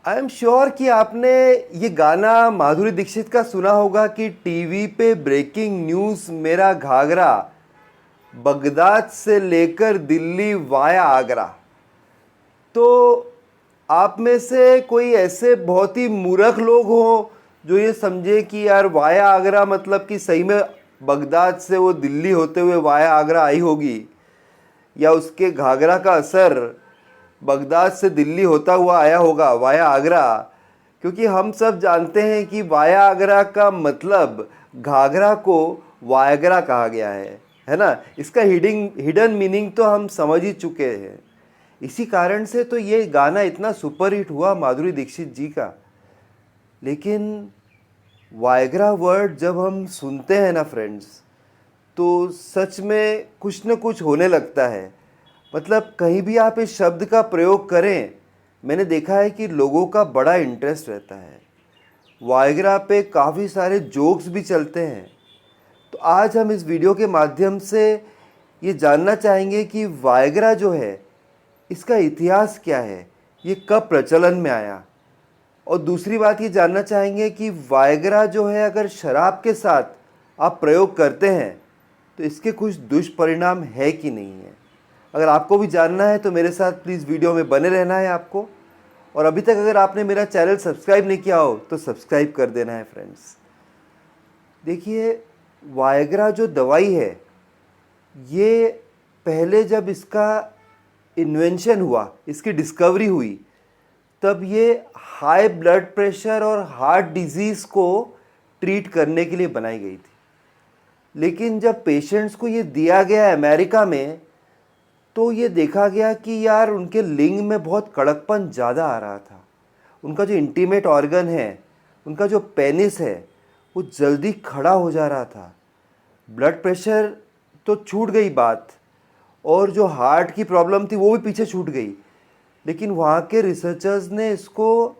I am sure कि आपने ये गाना माधुरी दीक्षित का सुना होगा कि टीवी पे ब्रेकिंग न्यूज़ मेरा घाघरा, बगदाद से लेकर दिल्ली वाया आगरा। तो आप में से कोई ऐसे बहुत ही मूर्ख लोग हों जो ये समझे कि यार वाया आगरा मतलब कि सही में बगदाद से वो दिल्ली होते हुए वाया आगरा आई होगी, या उसके घाघरा का असर बगदाद से दिल्ली होता हुआ आया होगा वाया आगरा। क्योंकि हम सब जानते हैं कि वाया आगरा का मतलब घाघरा को वायगरा कहा गया है ना। इसका हिडन मीनिंग तो हम समझ ही चुके हैं। इसी कारण से तो ये गाना इतना सुपरहिट हुआ माधुरी दीक्षित जी का। लेकिन वायगरा वर्ड जब हम सुनते हैं ना फ्रेंड्स, तो सच में कुछ न कुछ होने लगता है। मतलब कहीं भी आप इस शब्द का प्रयोग करें, मैंने देखा है कि लोगों का बड़ा इंटरेस्ट रहता है। वायगरा पे काफ़ी सारे जोक्स भी चलते हैं। तो आज हम इस वीडियो के माध्यम से ये जानना चाहेंगे कि वायगरा जो है इसका इतिहास क्या है, ये कब प्रचलन में आया। और दूसरी बात ये जानना चाहेंगे कि वायगरा जो है अगर शराब के साथ आप प्रयोग करते हैं तो इसके कुछ दुष्परिणाम है कि नहीं है। अगर आपको भी जानना है तो मेरे साथ प्लीज़ वीडियो में बने रहना है आपको। और अभी तक अगर आपने मेरा चैनल सब्सक्राइब नहीं किया हो तो सब्सक्राइब कर देना है फ्रेंड्स। देखिए, वायगरा जो दवाई है, ये पहले जब इसका इन्वेंशन हुआ, इसकी डिस्कवरी हुई, तब ये हाई ब्लड प्रेशर और हार्ट डिजीज़ को ट्रीट करने के लिए बनाई गई थी। लेकिन जब पेशेंट्स को ये दिया गया अमेरिका में, तो ये देखा गया कि यार उनके लिंग में बहुत कड़कपन ज़्यादा आ रहा था। उनका जो इंटीमेट ऑर्गन है, उनका जो पेनिस है, वो जल्दी खड़ा हो जा रहा था। ब्लड प्रेशर तो छूट गई बात, और जो हार्ट की प्रॉब्लम थी वो भी पीछे छूट गई। लेकिन वहाँ के रिसर्चर्स ने इसको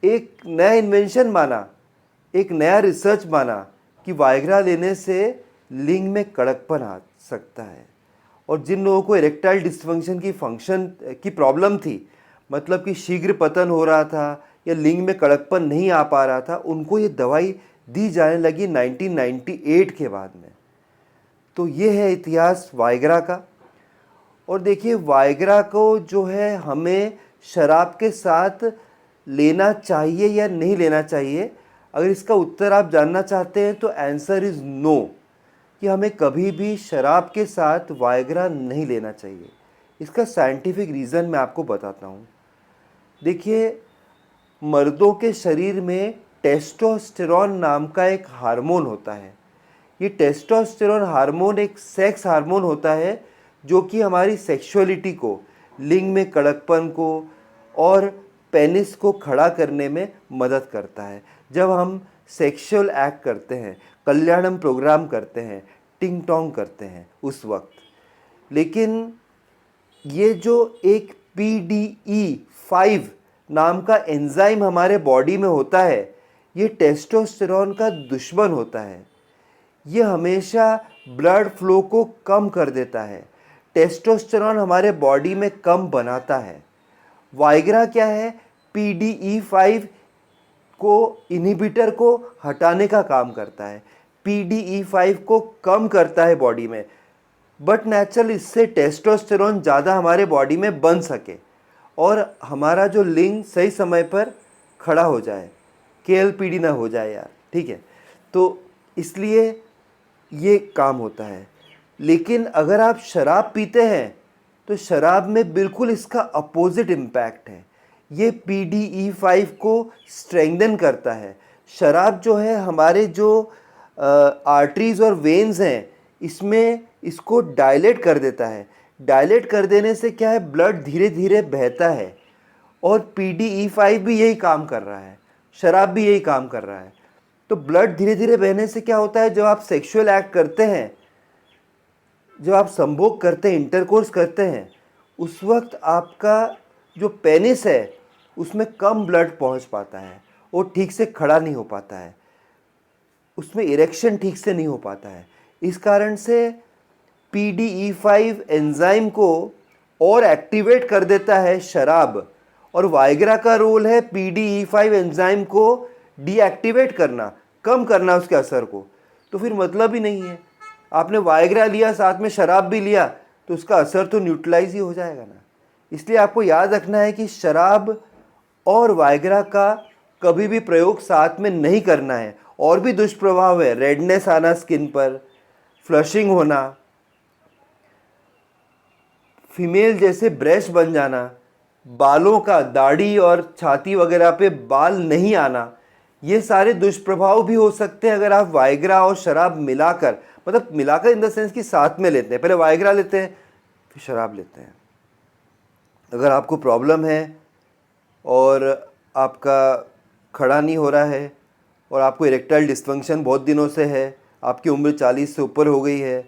एक नया इन्वेंशन माना, एक नया रिसर्च माना कि वायग्रा लेने से लिंग में कड़कपन आ सकता है। और जिन लोगों को इरेक्टाइल डिस्फंक्शन की प्रॉब्लम थी, मतलब कि शीघ्र पतन हो रहा था या लिंग में कड़कपन नहीं आ पा रहा था, उनको ये दवाई दी जाने लगी 1998 के बाद में। तो ये है इतिहास वायग्रा का। और देखिए, वायग्रा को जो है हमें शराब के साथ लेना चाहिए या नहीं लेना चाहिए, अगर इसका उत्तर आप जानना चाहते हैं तो आंसर इज़ नो, कि हमें कभी भी शराब के साथ वायग्रा नहीं लेना चाहिए। इसका साइंटिफिक रीज़न मैं आपको बताता हूँ। देखिए, मर्दों के शरीर में टेस्टोस्टेरोन नाम का एक हार्मोन होता है। ये टेस्टोस्टेरोन हार्मोन एक सेक्स हार्मोन होता है जो कि हमारी सेक्सुअलिटी को, लिंग में कड़कपन को और पेनिस को खड़ा करने में मदद करता है। जब हम सेक्सुअल एक्ट करते हैं, कल्याणम प्रोग्राम करते हैं, टिंग टोंग करते हैं उस वक्त। लेकिन ये जो एक PDE5 नाम का एंजाइम हमारे बॉडी में होता है, ये टेस्टोस्टेरोन का दुश्मन होता है। ये हमेशा ब्लड फ्लो को कम कर देता है। टेस्टोस्टेरोन हमारे बॉडी में कम बनाता है। वायग्रा क्या है? PDE5 को इनहिबिटर को हटाने का काम करता है, PDE5 को कम करता है बॉडी में। बट नेचुरल इससे टेस्टोस्टेरोन ज़्यादा हमारे बॉडी में बन सके और हमारा जो लिंग सही समय पर खड़ा हो जाए, KLPD ना हो जाए यार, ठीक है। तो इसलिए ये काम होता है। लेकिन अगर आप शराब पीते हैं तो शराब में बिल्कुल इसका अपोजिट इम्पैक्ट है। ये PDE5 को स्ट्रेंथन करता है। शराब जो है हमारे जो आर्टरीज और वेन्स हैं, इसमें इसको डायलेट कर देता है। डायलेट कर देने से क्या है, ब्लड धीरे धीरे बहता है। और PDE5 भी यही काम कर रहा है, शराब भी यही काम कर रहा है। तो ब्लड धीरे धीरे बहने से क्या होता है, जब आप सेक्सुअल एक्ट करते हैं, जब आप संभोग करते हैं, इंटरकोर्स करते हैं, उस वक्त आपका जो पेनिस है उसमें कम ब्लड पहुंच पाता है, वो ठीक से खड़ा नहीं हो पाता है, उसमें इरेक्शन ठीक से नहीं हो पाता है। इस कारण से PDE5 एंजाइम को और एक्टिवेट कर देता है शराब, और वाइग्रा का रोल है PDE5 एंजाइम को डीएक्टिवेट करना, कम करना उसके असर को। तो फिर मतलब ही नहीं है। आपने वाइग्रा लिया साथ में शराब भी लिया तो उसका असर तो न्यूट्रलाइज ही हो जाएगा ना। इसलिए आपको याद रखना है कि शराब और वाइग्रा का कभी भी प्रयोग साथ में नहीं करना है। और भी दुष्प्रभाव है, रेडनेस आना स्किन पर, फ्लशिंग होना, फीमेल जैसे ब्रेस्ट बन जाना, बालों का, दाढ़ी और छाती वगैरह पे बाल नहीं आना, ये सारे दुष्प्रभाव भी हो सकते हैं अगर आप वाइग्रा और शराब मिलाकर, मतलब मिलाकर इन द सेंस कि साथ में लेते हैं, पहले वाइग्रा लेते हैं फिर शराब लेते हैं। अगर आपको प्रॉब्लम है और आपका खड़ा नहीं हो रहा है और आपको इरेक्टाइल डिस्फंक्शन बहुत दिनों से है, आपकी उम्र 40 से ऊपर हो गई है,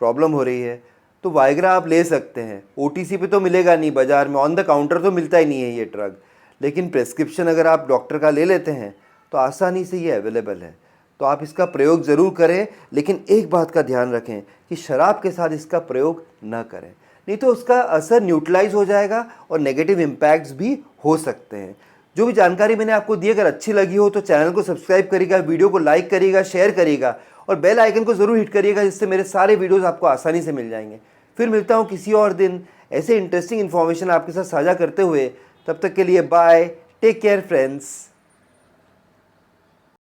प्रॉब्लम हो रही है, तो वाइग्रा आप ले सकते हैं। OTC पे तो मिलेगा नहीं, बाज़ार में ऑन द काउंटर तो मिलता ही नहीं है ये ड्रग, लेकिन प्रेस्क्रिप्शन अगर आप डॉक्टर का ले लेते हैं तो आसानी से ये अवेलेबल है। तो आप इसका प्रयोग ज़रूर करें, लेकिन एक बात का ध्यान रखें कि शराब के साथ इसका प्रयोग न करें, नहीं तो उसका असर न्यूट्रलाइज हो जाएगा और नेगेटिव इम्पैक्ट्स भी हो सकते हैं। जो भी जानकारी मैंने आपको दी अगर अच्छी लगी हो तो चैनल को सब्सक्राइब करिएगा, वीडियो को लाइक करिएगा, शेयर करिएगा और बेल आइकन को ज़रूर हिट करिएगा, जिससे मेरे सारे वीडियोस आपको आसानी से मिल जाएंगे। फिर मिलता हूँ किसी और दिन ऐसे इंटरेस्टिंग इन्फॉर्मेशन आपके साथ साझा करते हुए। तब तक के लिए बाय, टेक केयर फ्रेंड्स।